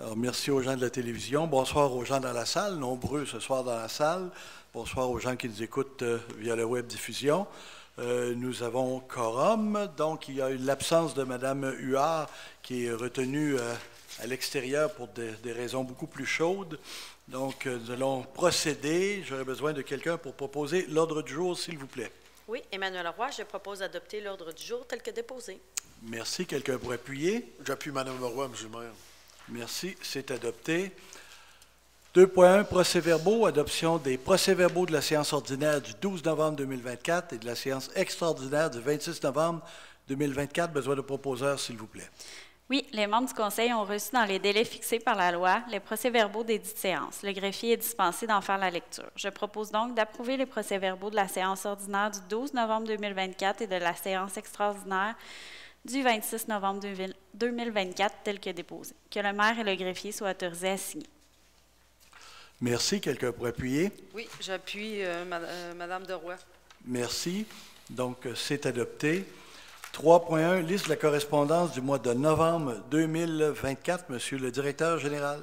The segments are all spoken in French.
Alors, merci aux gens de la télévision. Bonsoir aux gens dans la salle, nombreux ce soir dans la salle. Bonsoir aux gens qui nous écoutent via la web diffusion. Nous avons quorum, donc il y a eu l'absence de Mme Huard qui est retenue à l'extérieur pour des raisons beaucoup plus chaudes. Donc, nous allons procéder. J'aurais besoin de quelqu'un pour proposer l'ordre du jour, s'il vous plaît. Oui, Emmanuel Roy, je propose d'adopter l'ordre du jour tel que déposé. Merci. Quelqu'un pour appuyer? J'appuie Mme Leroy, M. le maire. Merci. C'est adopté. 2.1, procès-verbaux. Adoption des procès-verbaux de la séance ordinaire du 12 novembre 2024 et de la séance extraordinaire du 26 novembre 2024. Besoin de proposeurs, s'il vous plaît. Oui, les membres du Conseil ont reçu dans les délais fixés par la loi les procès-verbaux des dites séances. Le greffier est dispensé d'en faire la lecture. Je propose donc d'approuver les procès-verbaux de la séance ordinaire du 12 novembre 2024 et de la séance extraordinaire du 26 novembre 2024 tels que déposés. Que le maire et le greffier soient autorisés à signer. Merci. Quelqu'un pour appuyer? Oui, j'appuie Mme Deroy. Merci. Donc, c'est adopté. 3.1, liste de la correspondance du mois de novembre 2024. Monsieur le directeur général.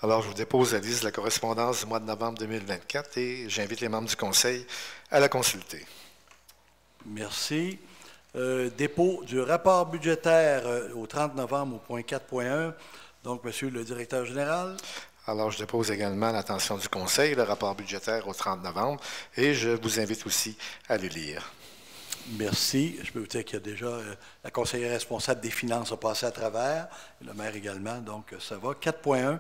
Alors, je vous dépose la liste de la correspondance du mois de novembre 2024 et j'invite les membres du Conseil à la consulter. Merci. Dépôt du rapport budgétaire au 30 novembre au point 4.1. Donc, Monsieur le directeur général. Alors, je dépose également à l'attention du Conseil le rapport budgétaire au 30 novembre et je vous invite aussi à le lire. Merci. Je peux vous dire qu'il y a déjà la conseillère responsable des finances a passé à travers, et le maire également, donc ça va. 4.1.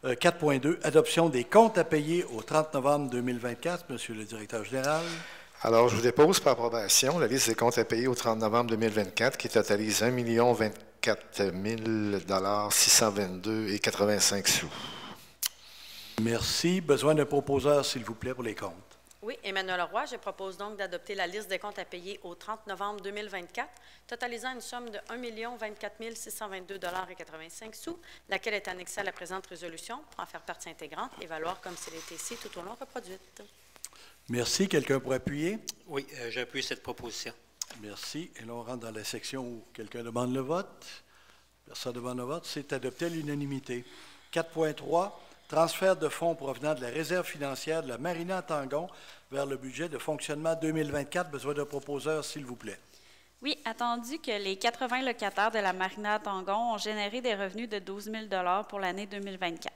4.2, adoption des comptes à payer au 30 novembre 2024. Monsieur le directeur général. Alors, je vous dépose par approbation la liste des comptes à payer au 30 novembre 2024 qui totalise 1 024 622,85 sous. Merci. Besoin d'un proposeur, s'il vous plaît, pour les comptes. Oui, Emmanuel Roy, je propose donc d'adopter la liste des comptes à payer au 30 novembre 2024, totalisant une somme de 1 024 622,85 sous, laquelle est annexée à la présente résolution pour en faire partie intégrante et valoir comme si elle était ici tout au long reproduite. Merci. Quelqu'un pour appuyer? Oui, j'appuie cette proposition. Merci. Et là, on rentre dans la section où quelqu'un demande le vote. Personne ne demande le vote. C'est adopté à l'unanimité. 4.3, transfert de fonds provenant de la réserve financière de la Marina Tangon vers le budget de fonctionnement 2024. Besoin de proposeurs, s'il vous plaît. Oui, attendu que les 80 locataires de la Marina Tangon ont généré des revenus de 12 000 pour l'année 2024.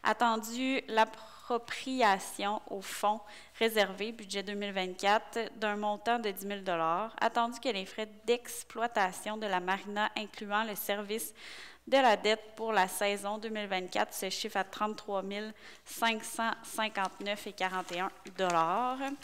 Attendu l'appropriation au fonds réservé, budget 2024, d'un montant de 10 000 attendu que les frais d'exploitation de la Marina, incluant le service de la dette pour la saison 2024, se chiffre à 33 559,41 $.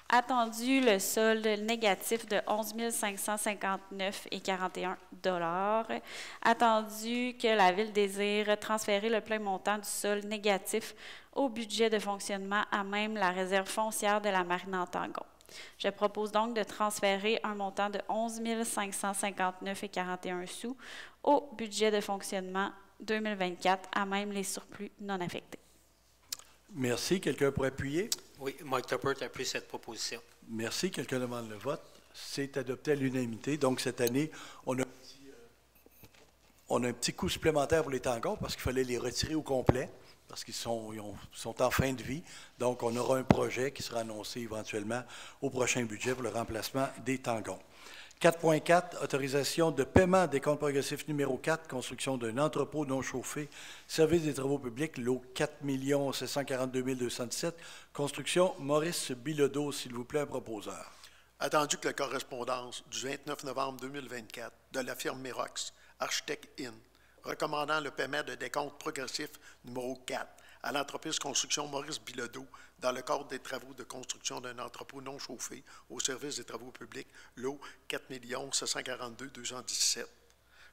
Attendu le solde négatif de 11 559,41 $. Attendu que la Ville désire transférer le plein montant du solde négatif au budget de fonctionnement à même la réserve foncière de la Marina Tangon. Je propose donc de transférer un montant de 11 559,41 sous au budget de fonctionnement 2024 à même les surplus non affectés. Merci. Quelqu'un pour appuyer? Oui, Mike Tuppert appuie cette proposition. Merci. Quelqu'un demande le vote. C'est adopté à l'unanimité. Donc, cette année, on a un petit coût supplémentaire pour les tangons parce qu'il fallait les retirer au complet parce qu'ils sont en fin de vie. Donc, on aura un projet qui sera annoncé éventuellement au prochain budget pour le remplacement des tangons. 4.4, autorisation de paiement des comptes progressifs numéro 4, construction d'un entrepôt non chauffé, service des travaux publics, lot 4 742 217, construction Maurice Bilodeau, s'il vous plaît, un proposeur. Attendu que la correspondance du 29 novembre 2024 de la firme Merox, Architect In, recommandant le paiement de décompte progressif numéro 4 à l'entreprise Construction Maurice Bilodeau dans le cadre des travaux de construction d'un entrepôt non chauffé au service des travaux publics, lot 4 742 217.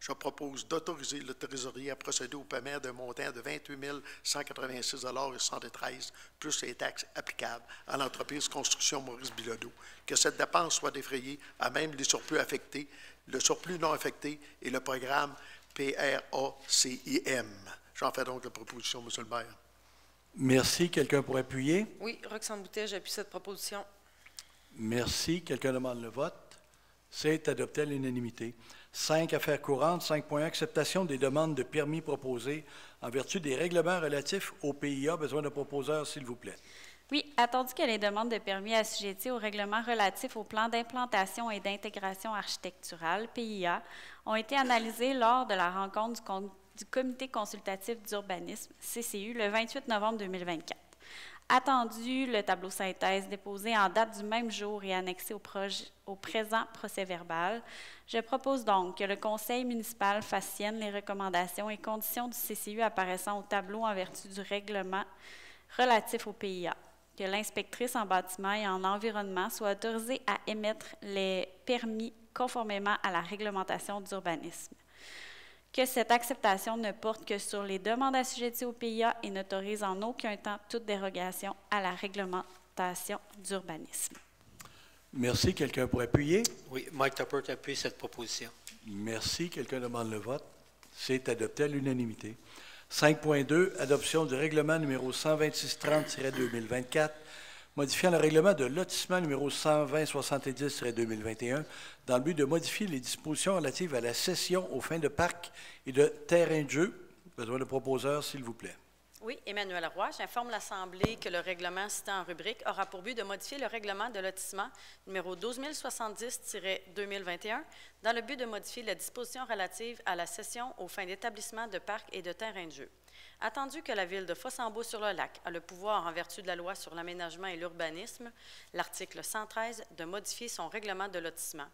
Je propose d'autoriser le trésorier à procéder au paiement d'un montant de 28 186,73 plus les taxes applicables à l'entreprise Construction Maurice Bilodeau, que cette dépense soit défrayée à même les surplus affectés, le surplus non affecté et le programme PRACIM. J'en fais donc la proposition, M. le maire. Merci. Quelqu'un pour appuyer? Oui, Roxane Boutet, j'appuie cette proposition. Merci. Quelqu'un demande le vote? C'est adopté à l'unanimité. 5, affaires courantes. 5.1, acceptation des demandes de permis proposées en vertu des règlements relatifs au PIA. Besoin de proposeurs, s'il vous plaît. Oui, attendu que les demandes de permis assujetties au règlement relatif au plan d'implantation et d'intégration architecturale, PIA, ont été analysées lors de la rencontre du Comité consultatif d'urbanisme, CCU, le 28 novembre 2024. Attendu le tableau synthèse déposé en date du même jour et annexé au présent procès-verbal, je propose donc que le Conseil municipal fasse sienne les recommandations et conditions du CCU apparaissant au tableau en vertu du règlement relatif au PIA, que l'inspectrice en bâtiment et en environnement soit autorisée à émettre les permis conformément à la réglementation d'urbanisme, que cette acceptation ne porte que sur les demandes assujetties au PIA et n'autorise en aucun temps toute dérogation à la réglementation d'urbanisme. Merci. Quelqu'un pour appuyer? Oui, Mike Tuppert appuie cette proposition. Merci. Quelqu'un demande le vote. C'est adopté à l'unanimité. 5.2, adoption du règlement numéro 12630-2024, modifiant le règlement de lotissement numéro 12070-2021 dans le but de modifier les dispositions relatives à la cession aux fins de parcs et de terrains de jeu. Besoin de proposeurs, s'il vous plaît. Oui, Emmanuel Roy, j'informe l'Assemblée que le règlement cité en rubrique aura pour but de modifier le règlement de lotissement numéro 12070-2021 dans le but de modifier la disposition relative à la cession aux fins d'établissement de parcs et de terrains de jeu. Attendu que la Ville de Fossambeau-sur-le-Lac a le pouvoir, en vertu de la Loi sur l'aménagement et l'urbanisme, l'article 113, de modifier son règlement de lotissement.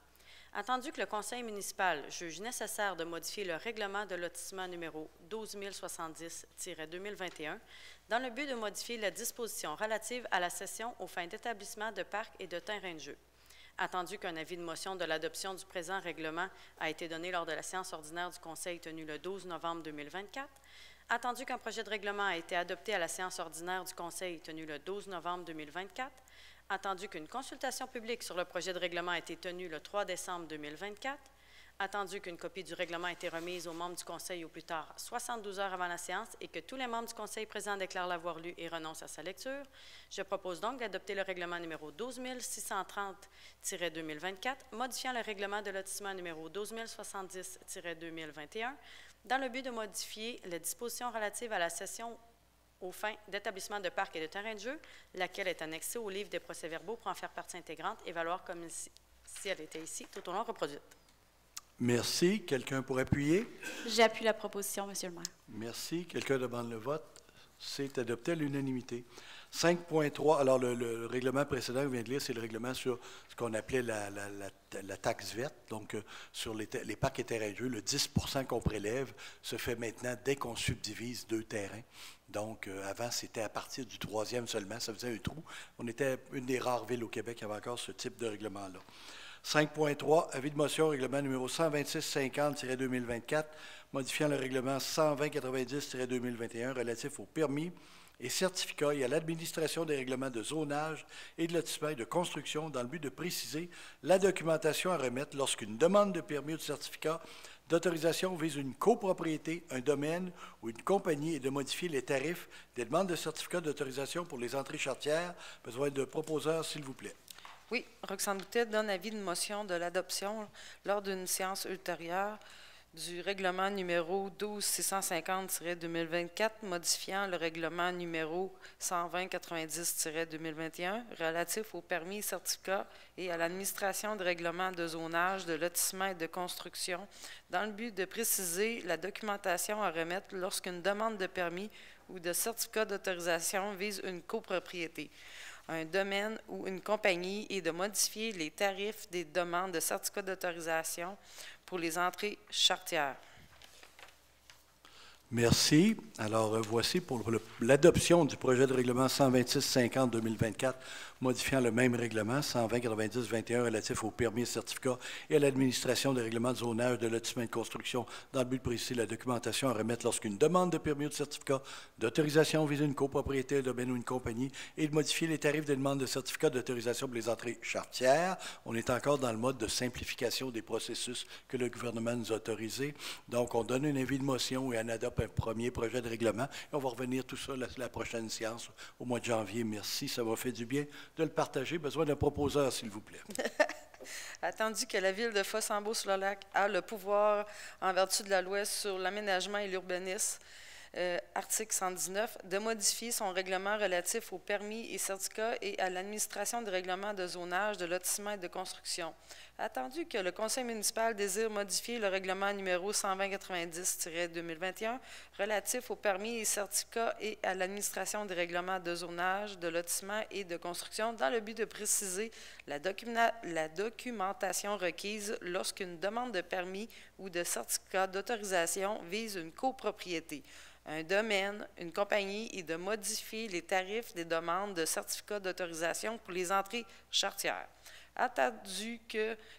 Attendu que le Conseil municipal juge nécessaire de modifier le règlement de lotissement numéro 12070-2021 dans le but de modifier la disposition relative à la cession aux fins d'établissement de parcs et de terrains de jeu. Attendu qu'un avis de motion de l'adoption du présent règlement a été donné lors de la séance ordinaire du Conseil tenue le 12 novembre 2024, attendu qu'un projet de règlement a été adopté à la séance ordinaire du Conseil tenue le 12 novembre 2024, attendu qu'une consultation publique sur le projet de règlement a été tenue le 3 décembre 2024, attendu qu'une copie du règlement a été remise aux membres du Conseil au plus tard 72 heures avant la séance et que tous les membres du Conseil présents déclarent l'avoir lu et renoncent à sa lecture, je propose donc d'adopter le règlement numéro 12630-2024, modifiant le règlement de lotissement numéro 12070-2021, dans le but de modifier les dispositions relatives à la cession aux fins d'établissement de parcs et de terrains de jeu, laquelle est annexée au livre des procès-verbaux pour en faire partie intégrante et valoir comme si elle était ici tout au long reproduite. Merci. Quelqu'un pour appuyer? J'appuie la proposition, Monsieur le maire. Merci. Quelqu'un demande le vote? C'est adopté à l'unanimité. 5.3, alors le règlement précédent que je viens de lire, c'est le règlement sur ce qu'on appelait la taxe verte, donc sur les parcs et terrains de jeu, le 10 % qu'on prélève se fait maintenant dès qu'on subdivise 2 terrains. Donc, avant, c'était à partir du 3e seulement, ça faisait un trou. On était une des rares villes au Québec qui avait encore ce type de règlement-là. 5.3, avis de motion, règlement numéro 12650-2024, modifiant le règlement 12090-2021 relatif aux permis et certificats et à l'administration des règlements de zonage et de lotissement et de construction dans le but de préciser la documentation à remettre lorsqu'une demande de permis ou de certificat d'autorisation vise une copropriété, un domaine ou une compagnie et de modifier les tarifs des demandes de certificats d'autorisation pour les entrées charretières. Besoin de proposeurs, s'il vous plaît. Oui, Roxane Boutet donne avis de motion de l'adoption lors d'une séance ultérieure du règlement numéro 12650-2024, modifiant le règlement numéro 12090-2021 relatif aux permis et certificats et à l'administration des règlements de zonage, de lotissement et de construction, dans le but de préciser la documentation à remettre lorsqu'une demande de permis ou de certificat d'autorisation vise une copropriété, un domaine ou une compagnie et de modifier les tarifs des demandes de certificat d'autorisation pour les entrées charretières. Merci. Alors, voici pour l'adoption du projet de règlement 12650-2024, modifiant le même règlement 12090-21 relatif aux permis et certificats et à l'administration des règlements de zonage, de lotissement et de construction dans le but de préciser la documentation à remettre lorsqu'une demande de permis ou de certificat d'autorisation vise une copropriété, un domaine ou une compagnie et de modifier les tarifs des demandes de certificats d'autorisation pour les entrées charretières. On est encore dans le mode de simplification des processus que le gouvernement nous a autorisés. Donc, on donne un avis de motion et on adopte un premier projet de règlement. Et on va revenir tout ça la prochaine séance au mois de janvier. Merci, ça m'a fait du bien de le partager. Besoin d'un proposeur, s'il vous plaît. Attendu que la Ville de Fossambeau-sur-le-Lac a le pouvoir, en vertu de la loi sur l'aménagement et l'urbanisme, article 119, de modifier son règlement relatif aux permis et certificats et à l'administration des règlements de zonage, de lotissement et de construction. Attendu que le Conseil municipal désire modifier le règlement numéro 120-90-2021 relatif aux permis et certificats et à l'administration des règlements de zonage, de lotissement et de construction dans le but de préciser la documentation requise lorsqu'une demande de permis ou de certificat d'autorisation vise une copropriété, un domaine, une compagnie et de modifier les tarifs des demandes de certificats d'autorisation pour les entrées charretières. Attendu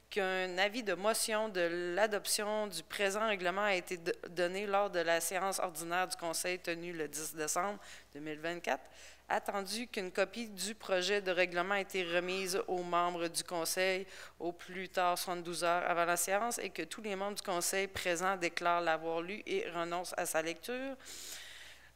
qu'un avis de motion de l'adoption du présent règlement a été donné lors de la séance ordinaire du Conseil tenue le 10 décembre 2024, attendu qu'une copie du projet de règlement a été remise aux membres du Conseil au plus tard 72 heures avant la séance et que tous les membres du Conseil présents déclarent l'avoir lu et renoncent à sa lecture.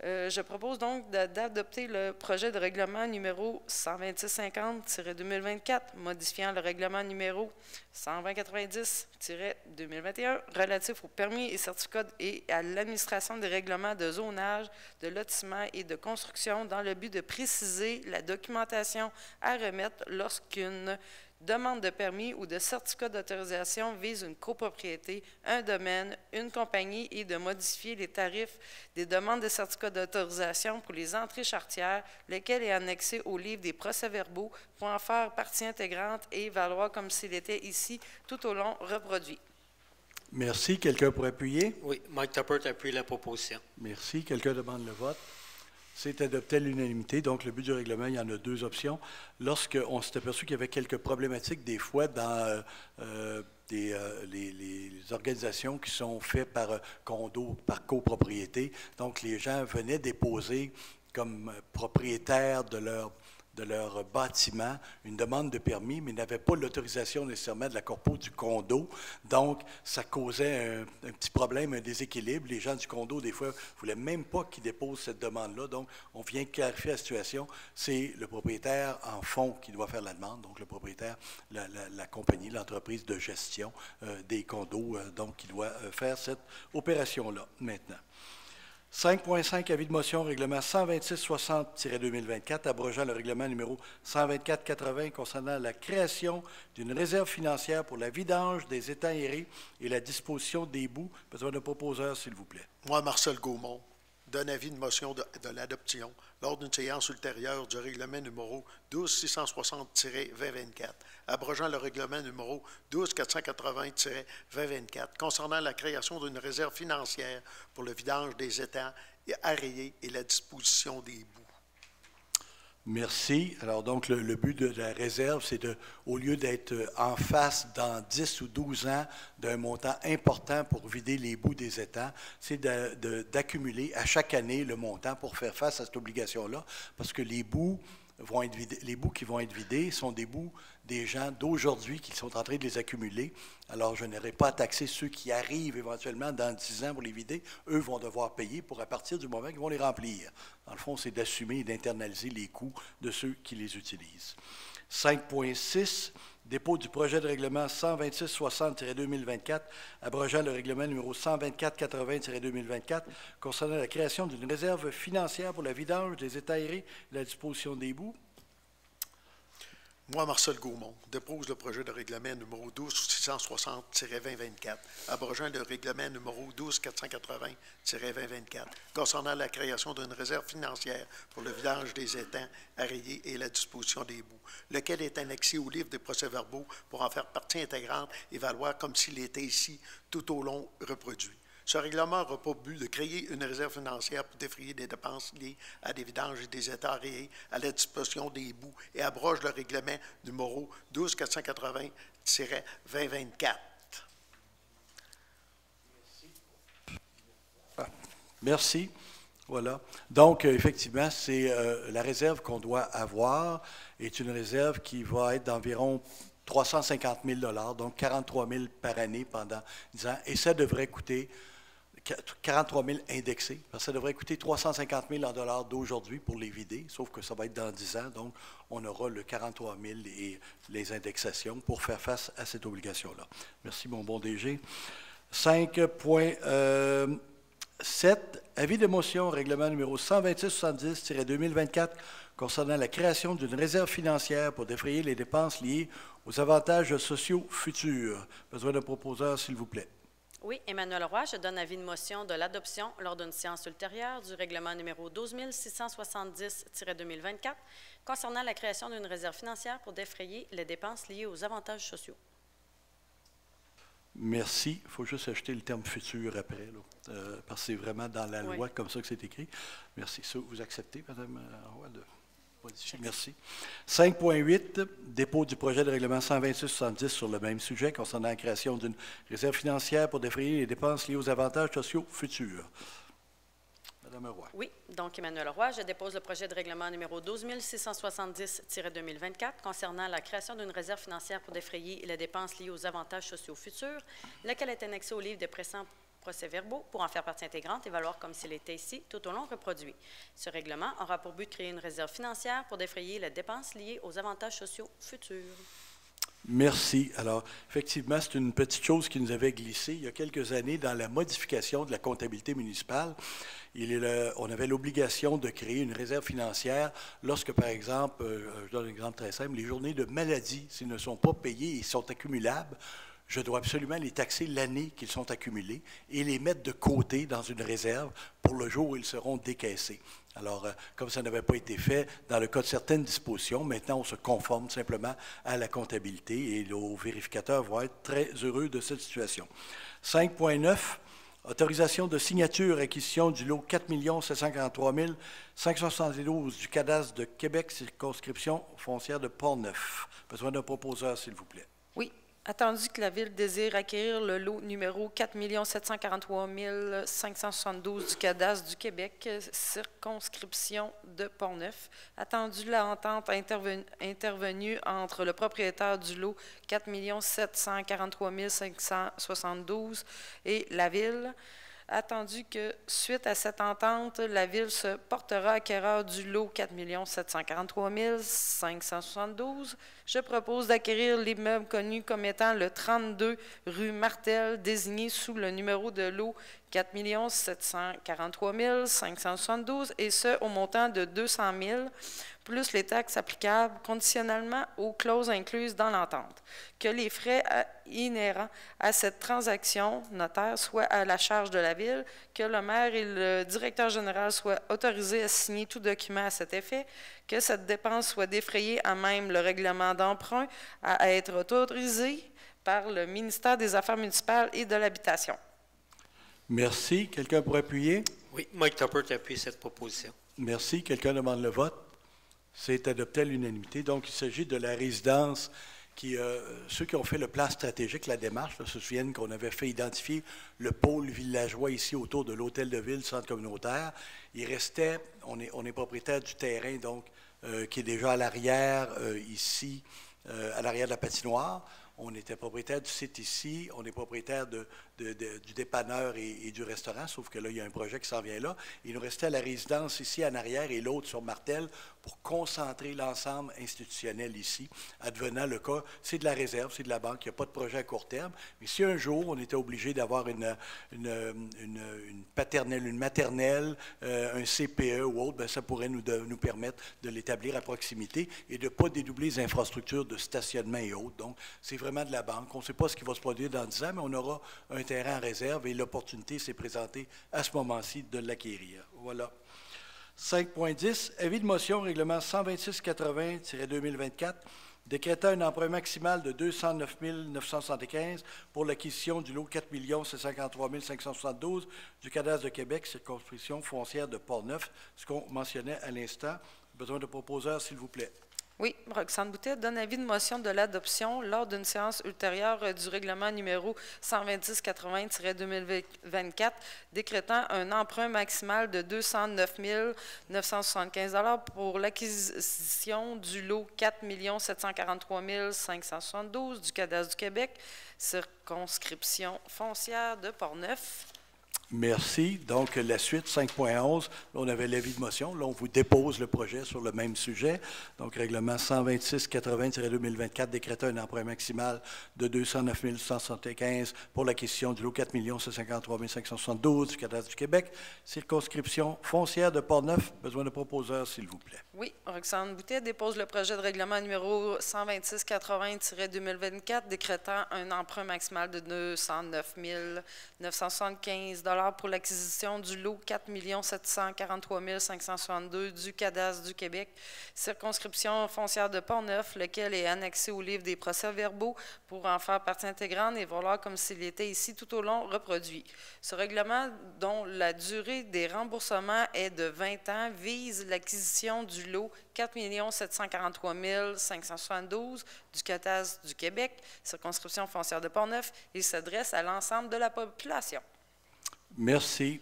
Je propose donc d'adopter le projet de règlement numéro 12650-2024, modifiant le règlement numéro 12090-2021 relatif aux permis et certificats et à l'administration des règlements de zonage, de lotissement et de construction dans le but de préciser la documentation à remettre lorsqu'une demande de permis ou de certificat d'autorisation vise une copropriété, un domaine, une compagnie et de modifier les tarifs des demandes de certificat d'autorisation pour les entrées charretières, lesquelles est annexé au livre des procès-verbaux pour en faire partie intégrante et valoir comme s'il était ici tout au long reproduit. Merci. Quelqu'un pour appuyer? Oui, Mike Tuppert appuie la proposition. Merci. Quelqu'un demande le vote? C'est adopté à l'unanimité. Donc, le but du règlement, il y en a deux options. Lorsqu'on s'est aperçu qu'il y avait quelques problématiques, des fois, dans les organisations qui sont faites par condo, par copropriété, donc les gens venaient déposer comme propriétaires de leur bâtiment une demande de permis, mais n'avaient pas l'autorisation nécessairement de la corpo du condo. Donc, ça causait un petit problème, un déséquilibre. Les gens du condo, des fois, ne voulaient même pas qu'ils déposent cette demande-là. Donc, on vient clarifier la situation. C'est le propriétaire en fond qui doit faire la demande. Donc, le propriétaire, la compagnie, l'entreprise de gestion des condos, donc, qui doit faire cette opération-là maintenant. 5.5, avis de motion, règlement 12660-2024, abrogeant le règlement numéro 124-80 concernant la création d'une réserve financière pour la vidange des étangs aérés et la disposition des boues. Besoin d'un proposeur, s'il vous plaît. Moi, Marcel Gaumont, donne avis de motion de l'adoption lors d'une séance ultérieure du règlement numéro 12660-2024, abrogeant le règlement numéro 12480-2024 concernant la création d'une réserve financière pour le vidange des étangs aérés et la disposition des boues. Merci. Alors, donc, le but de la réserve, c'est au lieu d'être en face dans 10 ou 12 ans d'un montant important pour vider les boues des étangs, c'est d'accumuler à chaque année le montant pour faire face à cette obligation-là, parce que les boues qui vont être vidés sont des boues des gens d'aujourd'hui qui sont en train de les accumuler. Alors, je n'aurai pas à taxer ceux qui arrivent éventuellement dans 10 ans pour les vider. Eux vont devoir payer pour à partir du moment qu'ils vont les remplir. Dans le fond, c'est d'assumer et d'internaliser les coûts de ceux qui les utilisent. 5.6, dépôt du projet de règlement 12660-2024, abrogeant le règlement numéro 12480-2024, concernant la création d'une réserve financière pour la vidange des étangs aérés et la disposition des boues. Moi, Marcel Gaumont, dépose le projet de règlement numéro 12660-2024, abrogeant le règlement numéro 12480-2024, concernant la création d'une réserve financière pour le vidange des étangs aérés et la disposition des boues, lequel est annexé au livre des procès-verbaux pour en faire partie intégrante et valoir comme s'il était ici tout au long reproduit. Ce règlement n'aura pas but de créer une réserve financière pour défrayer des dépenses liées à des vidanges et des étangs aérés, à la disposition des boues et abroge le règlement numéro 12480-2024. Merci. Voilà. Donc, effectivement, c'est la réserve qu'on doit avoir est une réserve qui va être d'environ 350 000 $, donc 43 000 par année pendant 10 ans. Et ça devrait coûter 43 000 indexés, parce que ça devrait coûter 350 000 en dollars d'aujourd'hui pour les vider, sauf que ça va être dans 10 ans, donc on aura le 43 000 et les indexations pour faire face à cette obligation-là. Merci, mon bon DG. 5.7, avis de motion, règlement numéro 126-70-2024, concernant la création d'une réserve financière pour défrayer les dépenses liées aux avantages sociaux futurs. Besoin d'un proposeur, s'il vous plaît. Oui, Emmanuel Roy, je donne avis de motion de l'adoption lors d'une séance ultérieure du règlement numéro 12670-2024 concernant la création d'une réserve financière pour défrayer les dépenses liées aux avantages sociaux. Merci. Il faut juste ajouter le terme futur après, là, parce que c'est vraiment dans la loi comme ça que c'est écrit. Merci. Ça, vous acceptez, Mme Roy, de modifier? Merci. 5.8, dépôt du projet de règlement 126-70 sur le même sujet concernant la création d'une réserve financière pour défrayer les dépenses liées aux avantages sociaux futurs. Mme Roy. Oui, donc Emmanuel Roy, je dépose le projet de règlement numéro 12670-2024 concernant la création d'une réserve financière pour défrayer les dépenses liées aux avantages sociaux futurs, lequel est annexé au livre des pressants procès-verbaux pour en faire partie intégrante et valoir comme s'il était ici tout au long reproduit. Ce règlement aura pour but de créer une réserve financière pour défrayer les dépenses liées aux avantages sociaux futurs. Merci. Alors, effectivement, c'est une petite chose qui nous avait glissé il y a quelques années dans la modification de la comptabilité municipale. On avait l'obligation de créer une réserve financière lorsque, par exemple, je donne un exemple très simple, les journées de maladie, s'ils ne sont pas payés et sont accumulables, je dois absolument les taxer l'année qu'ils sont accumulés et les mettre de côté dans une réserve pour le jour où ils seront décaissés. Alors, comme ça n'avait pas été fait dans le cas de certaines dispositions, maintenant on se conforme simplement à la comptabilité et nos vérificateurs vont être très heureux de cette situation. 5.9, autorisation de signature acquisition du lot 4 743 572 du cadastre de Québec, circonscription foncière de Portneuf. Besoin d'un proposeur, s'il vous plaît. Oui. Attendu que la Ville désire acquérir le lot numéro 4 743 572 du cadastre du Québec, circonscription de Portneuf. Attendu la entente intervenue entre le propriétaire du lot 4 743 572 et la Ville. Attendu que, suite à cette entente, la Ville se portera acquéreur du lot 4 743 572. Je propose d'acquérir l'immeuble connu comme étant le 32 rue Martel, désigné sous le numéro de lot 4 743 572, et ce, au montant de 200 000 plus les taxes applicables, conditionnellement aux clauses incluses dans l'entente. Que les frais inhérents à cette transaction notaire soient à la charge de la Ville, que le maire et le directeur général soient autorisés à signer tout document à cet effet, que cette dépense soit défrayée à même le règlement d'emprunt à être autorisé par le ministère des Affaires municipales et de l'Habitation. Merci. Quelqu'un pour appuyer? Oui, Mike Tuppert appuie cette proposition. Merci. Quelqu'un demande le vote? C'est adopté à l'unanimité. Donc, il s'agit de la résidence qui, ceux qui ont fait le plan stratégique, la démarche, là, se souviennent qu'on avait fait identifier le pôle villageois ici autour de l'hôtel de ville, centre communautaire. Il restait, on est propriétaire du terrain, donc, qui est déjà à l'arrière, ici, à l'arrière de la patinoire. On était propriétaire du site ici, on est propriétaire du dépanneur et du restaurant, sauf que là, il y a un projet qui s'en vient là. Il nous restait la résidence ici en arrière et l'autre sur Martel pour concentrer l'ensemble institutionnel ici. Advenant le cas, c'est de la réserve, c'est de la banque, il n'y a pas de projet à court terme. Mais si un jour, on était obligé d'avoir une paternelle, une maternelle, un CPE ou autre, bien, ça pourrait nous permettre de l'établir à proximité et de ne pas dédoubler les infrastructures de stationnement et autres. Donc, c'est vraiment de la banque. On ne sait pas ce qui va se produire dans 10 ans, mais on aura un terrain en réserve et l'opportunité s'est présentée à ce moment-ci de l'acquérir. Voilà. 5.10, avis de motion, règlement 126-80-2024, décrétant un emprunt maximal de 209 975 pour l'acquisition du lot 4 753 572 du cadastre de Québec, circonscription foncière de Portneuf, ce qu'on mentionnait à l'instant. Besoin de proposeurs, s'il vous plaît. Oui, Roxane Boutet donne avis de motion de l'adoption lors d'une séance ultérieure du règlement numéro 126-80-2024, décrétant un emprunt maximal de 209 975 pour l'acquisition du lot 4 743 572 du cadastre du Québec, circonscription foncière de Portneuf. Merci. Donc, la suite, 5.11, là, on avait l'avis de motion. Là, on vous dépose le projet sur le même sujet. Donc, règlement 126-80-2024 décrétant un emprunt maximal de 209 175 pour l'acquisition du lot 4 153 572 du cadastre du Québec. Circonscription foncière de Portneuf. Besoin de proposeurs, s'il vous plaît. Oui, Roxane Boutet dépose le projet de règlement numéro 126-80-2024 décrétant un emprunt maximal de 209 975 pour l'acquisition du lot 4 743 562 du cadastre du Québec, circonscription foncière de Portneuf, lequel est annexé au livre des procès-verbaux pour en faire partie intégrante et valoir comme s'il était ici tout au long reproduit. Ce règlement, dont la durée des remboursements est de 20 ans, vise l'acquisition du lot 4 743 572 du cadastre du Québec, circonscription foncière de Portneuf. Il s'adresse à l'ensemble de la population. Merci.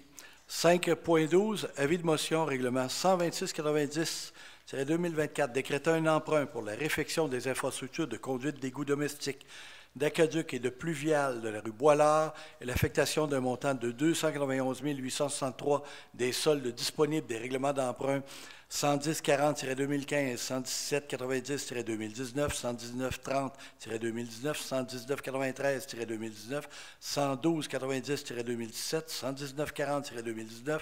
5.12, avis de motion, règlement 126-90-2024, décrétant un emprunt pour la réfection des infrastructures de conduite d'égouts domestiques, d'aqueduc et de pluvial de la rue Boilard et l'affectation d'un montant de 291 863 des soldes disponibles des règlements d'emprunt 110-40-2015, 117-90-2019, 119-30-2019, 119-93-2019, 112-90-2017, 119-40-2019,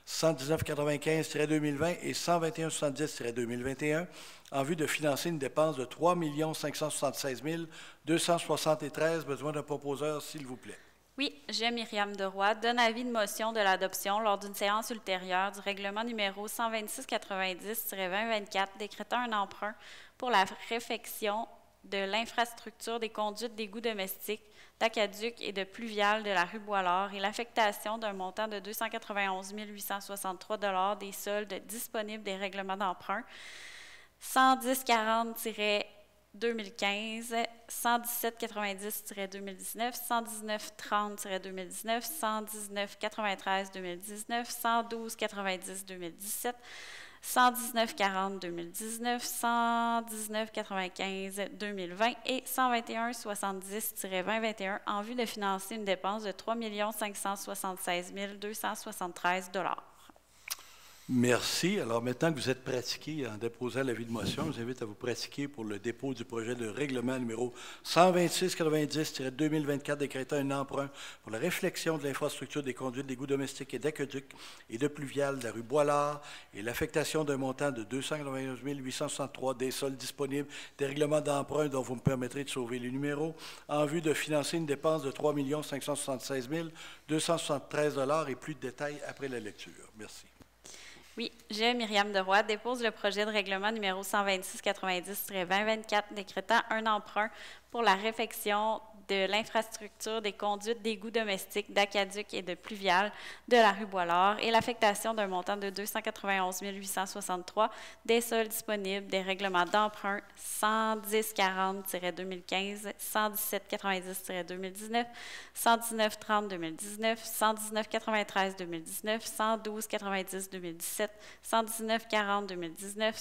119-95-2020 et 121-70-2021 en vue de financer une dépense de 3 576 273. Besoin d'un proposeur, s'il vous plaît. Oui, je, Myriam Deroy, donne avis de motion de l'adoption lors d'une séance ultérieure du règlement numéro 126-90-2024 décrétant un emprunt pour la réfection de l'infrastructure des conduites d'égouts domestiques, d'aqueduc et de pluvial de la rue Boilard et l'affectation d'un montant de 291 863 des soldes disponibles des règlements d'emprunt 110-40-2015, 117-90-2019, 119-30-2019, 119-93-2019, 112-90-2017, 119-40-2019, 119-95-2020 et 121-70-2021 en vue de financer une dépense de 3 576 273 $. Merci. Alors, maintenant que vous êtes pratiqués en déposant l'avis de motion, je vous invite à vous pratiquer pour le dépôt du projet de règlement numéro 126-90-2024 décrétant un emprunt pour la réflexion de l'infrastructure des conduites d'égouts domestiques et d'aqueducs et de pluvial de la rue Boilard et l'affectation d'un montant de 291 863 des soldes disponibles des règlements d'emprunt dont vous me permettrez de sauver les numéros en vue de financer une dépense de 3 576 273 $ et plus de détails après la lecture. Merci. Oui, je, Myriam Deroy, dépose le projet de règlement numéro 126-90-2024 décrétant un emprunt pour la réfection de l'infrastructure des conduites d'égouts domestiques, d'aqueduc et de pluvial de la rue Boilard et l'affectation d'un montant de 291 863 des soldes disponibles des règlements d'emprunt 110-40-2015, 117-90-2019, 119-30-2019, 119-93-2019, 112-90-2017, 119-40-2019,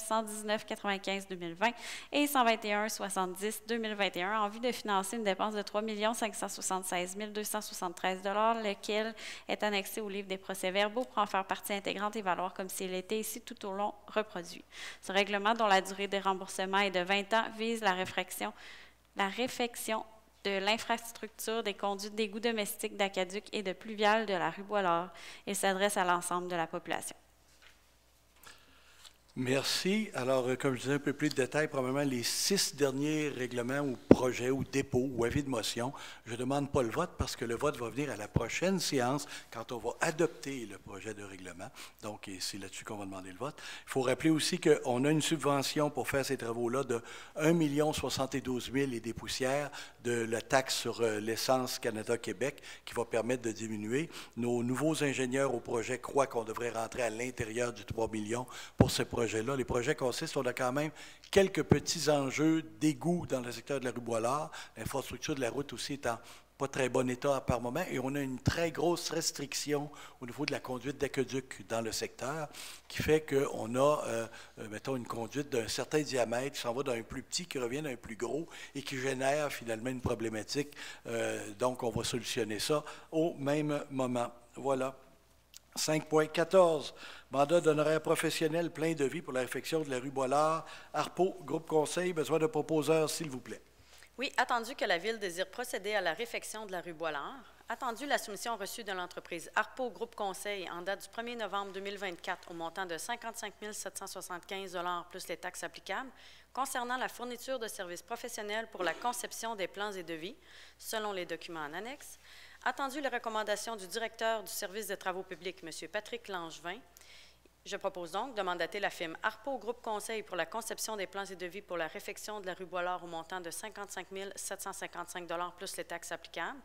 119-95-2020 et 121-70-2021 en vue de financer une dépense de 3 576 273 $, lequel est annexé au livre des procès-verbaux pour en faire partie intégrante et valoir comme s'il était ici tout au long reproduit. Ce règlement, dont la durée des remboursements est de 20 ans, vise la réfection de l'infrastructure des conduites d'égouts domestiques, d'aqueduc et de pluvial de la rue Boilard. Il s'adresse à l'ensemble de la population. Merci. Alors, comme je disais, un peu plus de détails, probablement les 6 derniers règlements ou projets ou dépôts ou avis de motion. Je ne demande pas le vote parce que le vote va venir à la prochaine séance quand on va adopter le projet de règlement. Donc, c'est là-dessus qu'on va demander le vote. Il faut rappeler aussi qu'on a une subvention pour faire ces travaux-là de 1 072 000 et des poussières de la taxe sur l'essence Canada-Québec qui va permettre de diminuer. Nos nouveaux ingénieurs au projet croient qu'on devrait rentrer à l'intérieur du 3 millions pour ce projet. Les projets consistent, on a quand même quelques petits enjeux d'égouts dans le secteur de la rue Boilard. L'infrastructure de la route aussi est en pas très bon état par moment, et on a une très grosse restriction au niveau de la conduite d'aqueduc dans le secteur, qui fait qu'on a, mettons, une conduite d'un certain diamètre qui s'en va d'un plus petit, qui revient d'un plus gros, et qui génère finalement une problématique. Donc, on va solutionner ça au même moment. Voilà. 5.14, mandat d'honoraires professionnels plein de vie pour la réfection de la rue Boilard. Arpo, groupe conseil, besoin de proposeurs, s'il vous plaît. Oui, attendu que la Ville désire procéder à la réfection de la rue Boilard, attendu la soumission reçue de l'entreprise Arpo Groupe Conseil en date du 1er novembre 2024 au montant de 55 775 $ plus les taxes applicables concernant la fourniture de services professionnels pour la conception des plans et devis, selon les documents en annexe, attendu les recommandations du directeur du service de travaux publics, M. Patrick Langevin. Je propose donc de mandater la firme Arpo Groupe Conseil pour la conception des plans et devis pour la réfection de la rue Boilard au montant de 55 755 $ plus les taxes applicables,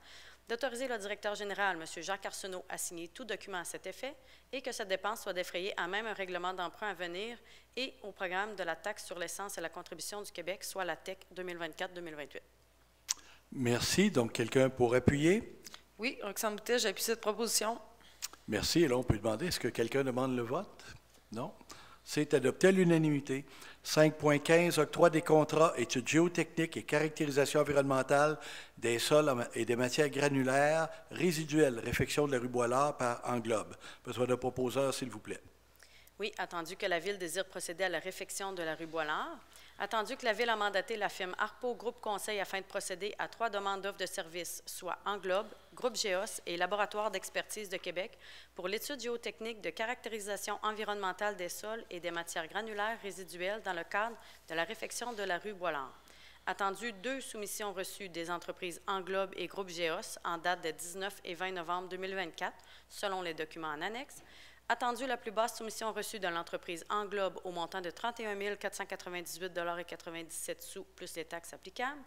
d'autoriser le directeur général, M. Jacques Arsenault, à signer tout document à cet effet et que cette dépense soit défrayée à même un règlement d'emprunt à venir et au programme de la taxe sur l'essence et la contribution du Québec, soit la TEC 2024-2028. Merci. Donc, quelqu'un pour appuyer? Oui, Roxane Boutet, j'appuie cette proposition. Merci. Et là, on peut demander, est-ce que quelqu'un demande le vote? Non. C'est adopté à l'unanimité. 5.15, octroi des contrats, études géotechniques et caractérisation environnementale des sols et des matières granulaires résiduelles, réfection de la rue Boilard par Englobe. Besoin de proposeurs, s'il vous plaît. Oui, attendu que la Ville désire procéder à la réfection de la rue Boilard, attendu que la Ville a mandaté la firme Arpo Groupe Conseil afin de procéder à 3 demandes d'offres de services, soit Englobe, Groupe Géos et Laboratoire d'expertise de Québec, pour l'étude géotechnique de caractérisation environnementale des sols et des matières granulaires résiduelles dans le cadre de la réfection de la rue Boilard. Attendu 2 soumissions reçues des entreprises Englobe et Groupe Géos en date de 19 et 20 novembre 2024, selon les documents en annexe. Attendu la plus basse soumission reçue de l'entreprise Englobe au montant de 31 498,97 $ plus les taxes applicables.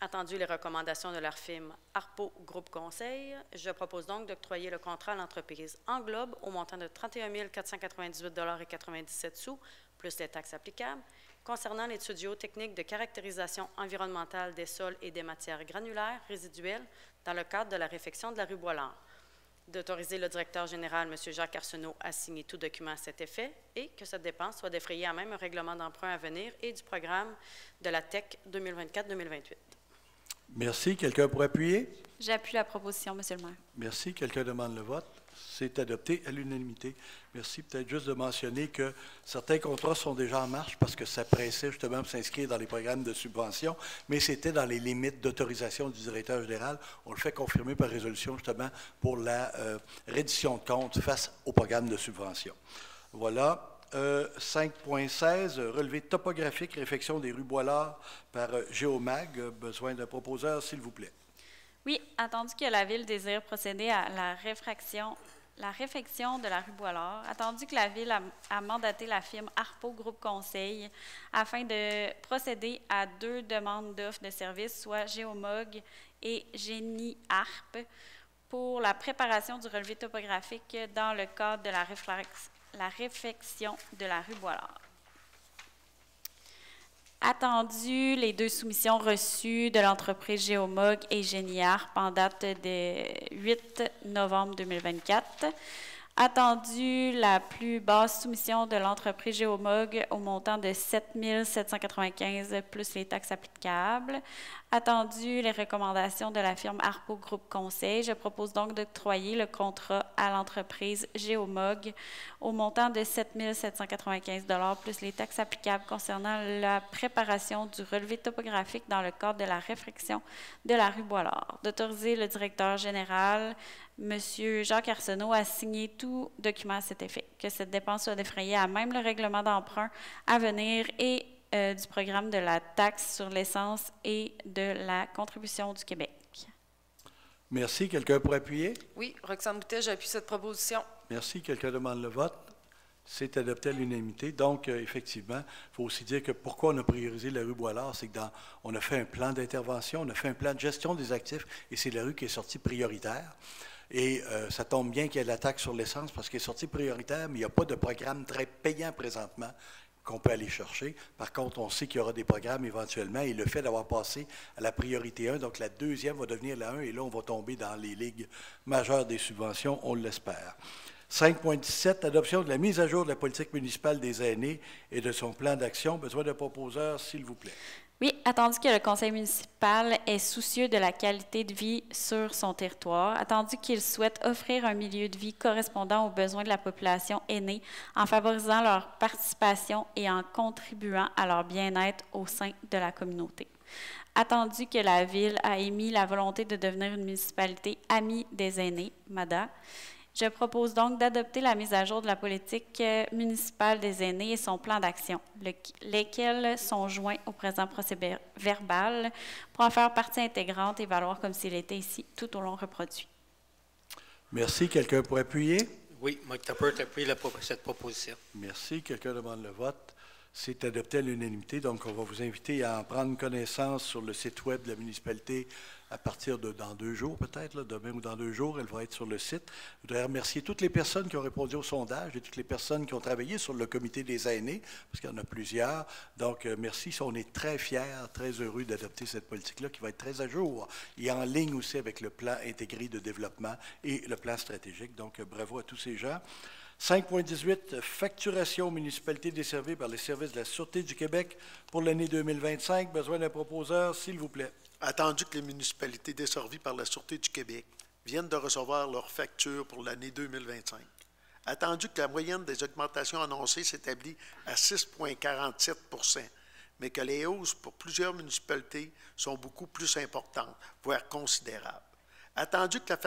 Attendu les recommandations de leur firme Arpo Groupe Conseil, je propose donc d'octroyer le contrat à l'entreprise Englobe au montant de 31 498,97 $ plus les taxes applicables concernant l'étude géotechnique de caractérisation environnementale des sols et des matières granulaires résiduelles dans le cadre de la réfection de la rue Boilard. D'autoriser le directeur général, M. Jacques Arsenault, à signer tout document à cet effet et que cette dépense soit défrayée à même un règlement d'emprunt à venir et du programme de la TEC 2024-2028. Merci. Quelqu'un pour appuyer? J'appuie la proposition, M. le maire. Merci. Quelqu'un demande le vote? C'est adopté à l'unanimité. Merci. Peut-être juste de mentionner que certains contrats sont déjà en marche parce que ça pressait justement pour s'inscrire dans les programmes de subvention, mais c'était dans les limites d'autorisation du directeur général. On le fait confirmer par résolution justement pour la reddition de comptes face au programme de subvention. Voilà. 5.16, relevé topographique, réfection des rues Boilard par Géomag. Besoin d'un proposeur, s'il vous plaît. Oui, attendu que la Ville désire procéder à la réfection de la rue Boilard, attendu que la Ville a mandaté la firme Arpo Groupe Conseil afin de procéder à 2 demandes d'offres de services, soit Géomog et Génie Arp, pour la préparation du relevé topographique dans le cadre de la réfection de la rue Boilard. Attendu les 2 soumissions reçues de l'entreprise Géomog et Géniarp en date de 8 novembre 2024. Attendu la plus basse soumission de l'entreprise Géomog au montant de 7 795 plus les taxes applicables. Attendu les recommandations de la firme Arpo Groupe Conseil, je propose donc d'octroyer le contrat à l'entreprise Géomog au montant de 7 795 $ plus les taxes applicables concernant la préparation du relevé topographique dans le cadre de la réfection de la rue Boilard. D'autoriser le directeur général, M. Jacques Arsenault, à signer tout document à cet effet, que cette dépense soit défrayée à même le règlement d'emprunt à venir et du programme de la taxe sur l'essence et de la contribution du Québec. Merci. Quelqu'un pour appuyer? Oui, Roxane Boutet, j'appuie cette proposition. Merci. Quelqu'un demande le vote? C'est adopté à l'unanimité. Donc, effectivement, il faut aussi dire que pourquoi on a priorisé la rue Boilard, c'est que on a fait un plan d'intervention, on a fait un plan de gestion des actifs et c'est la rue qui est sortie prioritaire. Et ça tombe bien qu'il y ait la taxe sur l'essence parce qu'elle est sortie prioritaire, mais il n'y a pas de programme très payant présentement qu'on peut aller chercher. Par contre, on sait qu'il y aura des programmes éventuellement et le fait d'avoir passé à la priorité 1, donc la deuxième va devenir la 1 et là, on va tomber dans les ligues majeures des subventions, on l'espère. 5.17, adoption de la mise à jour de la politique municipale des aînés et de son plan d'action. Besoin d'un proposeur, s'il vous plaît. Oui, attendu que le conseil municipal est soucieux de la qualité de vie sur son territoire, attendu qu'il souhaite offrir un milieu de vie correspondant aux besoins de la population aînée en favorisant leur participation et en contribuant à leur bien-être au sein de la communauté. Attendu que la Ville a émis la volonté de devenir une municipalité amie des aînés, MADA, je propose donc d'adopter la mise à jour de la politique municipale des aînés et son plan d'action, lesquels sont joints au présent procès-verbal pour en faire partie intégrante et valoir comme s'il était ici tout au long reproduit. Merci. Quelqu'un pour appuyer? Oui, Mike Tappert appuie cette proposition. Merci. Quelqu'un demande le vote. C'est adopté à l'unanimité. Donc, on va vous inviter à en prendre connaissance sur le site web de la municipalité à partir de dans 2 jours, peut-être, demain ou dans 2 jours, elle va être sur le site. Je voudrais remercier toutes les personnes qui ont répondu au sondage et toutes les personnes qui ont travaillé sur le comité des aînés, parce qu'il y en a plusieurs. Donc, merci. On est très fiers, très heureux d'adopter cette politique-là qui va être très à jour et en ligne aussi avec le plan intégré de développement et le plan stratégique. Donc, bravo à tous ces gens. 5.18, facturation aux municipalités desservies par les services de la Sûreté du Québec pour l'année 2025. Besoin d'un proposeur, s'il vous plaît. Attendu que les municipalités desservies par la Sûreté du Québec viennent de recevoir leurs factures pour l'année 2025. Attendu que la moyenne des augmentations annoncées s'établit à 6,47 %, mais que les hausses pour plusieurs municipalités sont beaucoup plus importantes, voire considérables. Attendu que la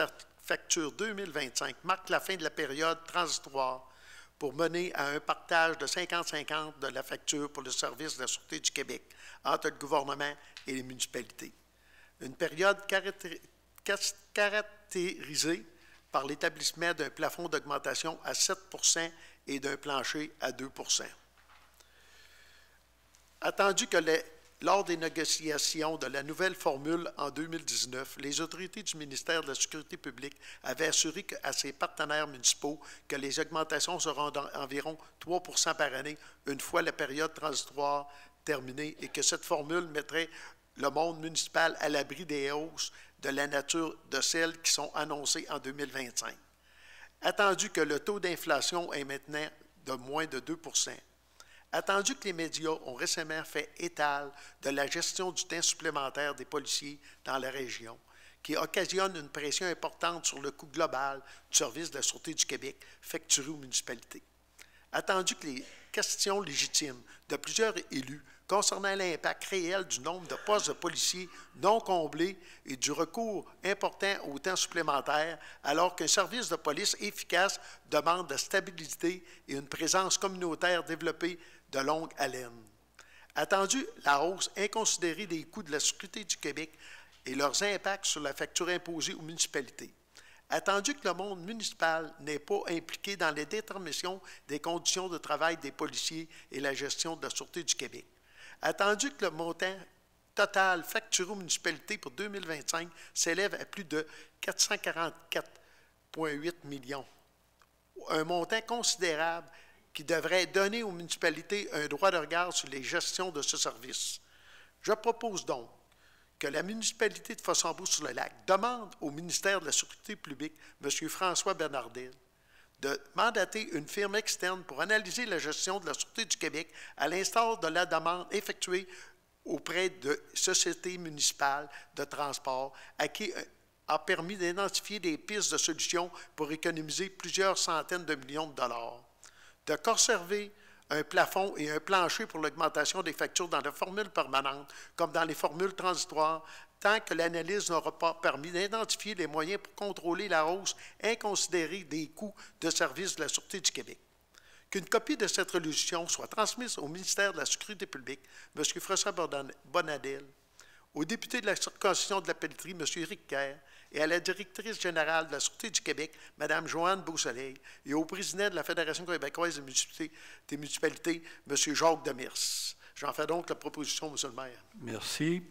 facture 2025 marque la fin de la période transitoire pour mener à un partage de 50-50 de la facture pour le service de la Sûreté du Québec entre le gouvernement et les municipalités. Une période caractérisée par l'établissement d'un plafond d'augmentation à 7 % et d'un plancher à 2 %. Attendu que lors des négociations de la nouvelle formule en 2019, les autorités du ministère de la Sécurité publique avaient assuré à ses partenaires municipaux que les augmentations seront d'environ 3 % par année une fois la période transitoire terminée et que cette formule mettrait le monde municipal à l'abri des hausses de la nature de celles qui sont annoncées en 2025. Attendu que le taux d'inflation est maintenant de moins de 2 %, attendu que les médias ont récemment fait étal de la gestion du temps supplémentaire des policiers dans la région, qui occasionne une pression importante sur le coût global du service de la Sûreté du Québec facturé aux municipalités. Attendu que les questions légitimes de plusieurs élus concernant l'impact réel du nombre de postes de policiers non comblés et du recours important au temps supplémentaire, alors qu'un service de police efficace demande de la stabilité et une présence communautaire développée de longue haleine. Attendu la hausse inconsidérée des coûts de la Sécurité du Québec et leurs impacts sur la facture imposée aux municipalités. Attendu que le monde municipal n'est pas impliqué dans la détermination des conditions de travail des policiers et la gestion de la Sûreté du Québec. Attendu que le montant total facturé aux municipalités pour 2025 s'élève à plus de 444,8 millions, un montant considérable qui devrait donner aux municipalités un droit de regard sur les gestions de ce service. Je propose donc que la municipalité de Fossambeau-sur-le-Lac demande au ministère de la Sécurité publique, M. François Bernardel, de mandater une firme externe pour analyser la gestion de la Sûreté du Québec à l'instar de la demande effectuée auprès de sociétés municipales de transport à qui a permis d'identifier des pistes de solutions pour économiser plusieurs centaines de millions de dollars, de conserver un plafond et un plancher pour l'augmentation des factures dans la formule permanente comme dans les formules transitoires, tant que l'analyse n'aura pas permis d'identifier les moyens pour contrôler la hausse inconsidérée des coûts de service de la Sûreté du Québec. Qu'une copie de cette résolution soit transmise au ministère de la Sécurité publique, M. François Bonnadel, au député de la circonscription de la Pelletrie, M. Éric Kerr, et à la directrice générale de la Sûreté du Québec, Mme Joanne Beausoleil, et au président de la Fédération québécoise des municipalités, M. Jacques Demers. J'en fais donc la proposition, M. le maire. Merci.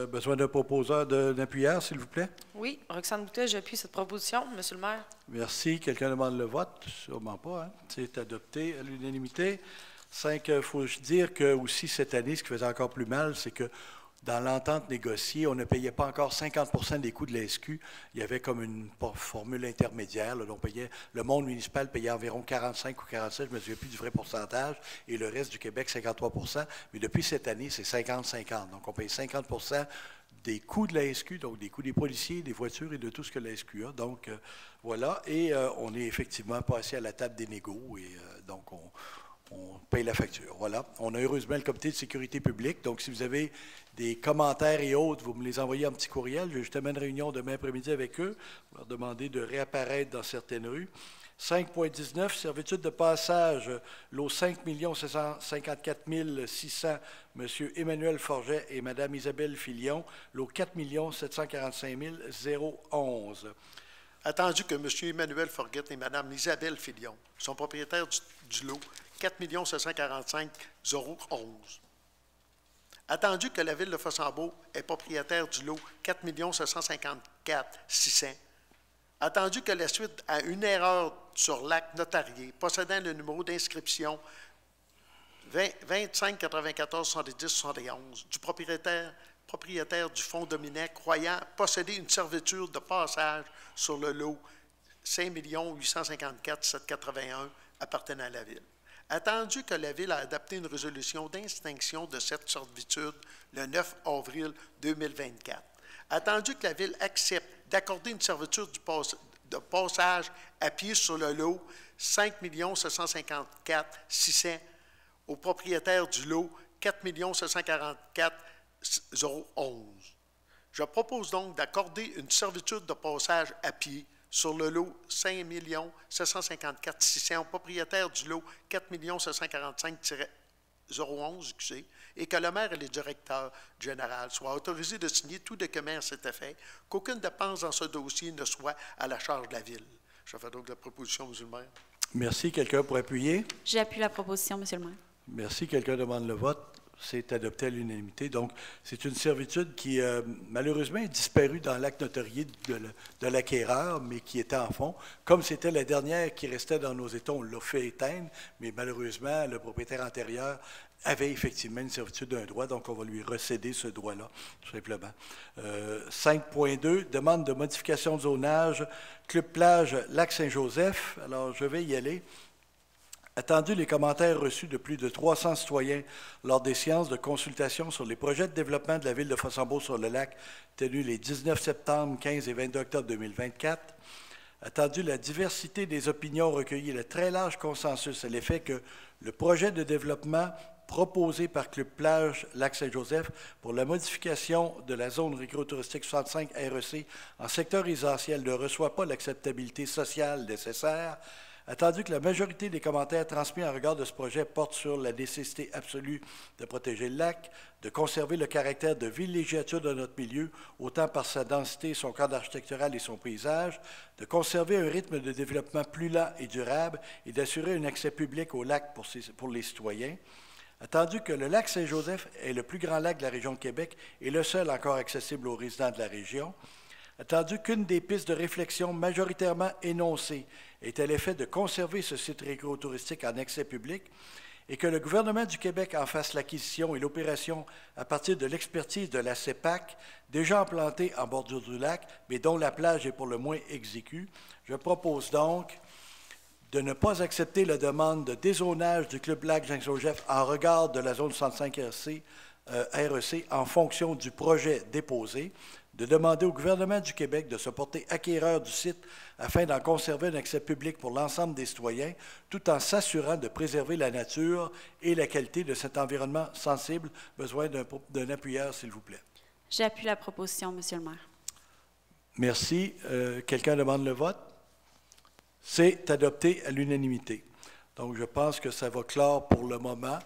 Besoin d'un proposeur d'appuyeur, s'il vous plaît? Oui, Roxane Boutet, j'appuie cette proposition, M. le maire. Merci. Quelqu'un demande le vote? Sûrement pas. Hein? C'est adopté à l'unanimité. Il faut dire que aussi cette année, ce qui faisait encore plus mal, c'est que dans l'entente négociée, on ne payait pas encore 50 des coûts de la SQ. Il y avait comme une formule intermédiaire. Là, le monde municipal payait environ 45 ou 47, je ne me souviens plus du vrai pourcentage, et le reste du Québec, 53 %. Mais depuis cette année, c'est 50-50. Donc, on paye 50 des coûts de la SQ, donc des coûts des policiers, des voitures et de tout ce que la SQ a. Donc, voilà. Et on est effectivement passé à la table des négos et donc on paye la facture. Voilà. On a heureusement le comité de sécurité publique. Donc, si vous avez des commentaires et autres, vous me les envoyez en petit courriel. Je vais justement une réunion demain après-midi avec eux pour leur demander de réapparaître dans certaines rues. 5.19, servitude de passage, lot 5 754 600, M. Emmanuel Forget et Mme Isabelle Filion, lot 4 745 011. Attendu que M. Emmanuel Forget et Mme Isabelle Filion sont propriétaires du lot 4 745 011. Attendu que la Ville de Fossambeau est propriétaire du lot 4 754 600. Attendu que la suite à une erreur sur l'acte notarié possédant le numéro d'inscription 25 94 70 71 du propriétaire du fonds Dominec croyant posséder une servitude de passage sur le lot 5 854 781 appartenant à la Ville. Attendu que la Ville a adopté une résolution d'extinction de cette servitude le 9 avril 2024. Attendu que la Ville accepte d'accorder une servitude de passage à pied sur le lot 5 754 600 au propriétaire du lot 4 744 011. Je propose donc d'accorder une servitude de passage à pied sur le lot 5 754 600 au propriétaire du lot 4 745 011, et que le maire et le directeur général soient autorisés de signer tout document à cet effet, qu'aucune dépense dans ce dossier ne soit à la charge de la Ville. Je fais donc la proposition, M. le maire. Merci. Quelqu'un pour appuyer? J'appuie la proposition, M. le maire. Merci. Quelqu'un demande le vote? C'est adopté à l'unanimité. Donc, c'est une servitude qui, malheureusement, est disparue dans l'acte notarié de l'acquéreur, mais qui était en fond. Comme c'était la dernière qui restait dans nos états, on l'a fait éteindre, mais malheureusement, le propriétaire antérieur avait effectivement une servitude d'un droit, donc on va lui recéder ce droit-là, tout simplement. 5.2, demande de modification de zonage, Club Plage Lac-Saint-Joseph. Alors, je vais y aller. Attendu les commentaires reçus de plus de 300 citoyens lors des séances de consultation sur les projets de développement de la Ville de Fossambeau-sur-le-Lac tenues les 19 septembre, 15 et 22 octobre 2024, attendu la diversité des opinions recueillies et le très large consensus à l'effet que le projet de développement proposé par Club Plage Lac-Saint-Joseph pour la modification de la zone récréotouristique 65 REC en secteur résidentiel ne reçoit pas l'acceptabilité sociale nécessaire, attendu que la majorité des commentaires transmis en regard de ce projet portent sur la nécessité absolue de protéger le lac, de conserver le caractère de villégiature de notre milieu, autant par sa densité, son cadre architectural et son paysage, de conserver un rythme de développement plus lent et durable et d'assurer un accès public au lac pour les citoyens, attendu que le lac Saint-Joseph est le plus grand lac de la région de Québec et le seul encore accessible aux résidents de la région, attendu qu'une des pistes de réflexion majoritairement énoncées est à l'effet de conserver ce site récréotouristique en accès public et que le gouvernement du Québec en fasse l'acquisition et l'opération à partir de l'expertise de la CEPAC, déjà implantée en bordure du lac, mais dont la plage est pour le moins exiguë. Je propose donc de ne pas accepter la demande de dézonage du Club Lac-Saint-Joseph en regard de la zone 65 REC en fonction du projet déposé, de demander au gouvernement du Québec de se porter acquéreur du site afin d'en conserver un accès public pour l'ensemble des citoyens, tout en s'assurant de préserver la nature et la qualité de cet environnement sensible. Besoin d'un appuyeur, s'il vous plaît. J'appuie la proposition, M. le maire. Merci. Quelqu'un demande le vote? C'est adopté à l'unanimité. Donc, je pense que ça va clore pour le moment.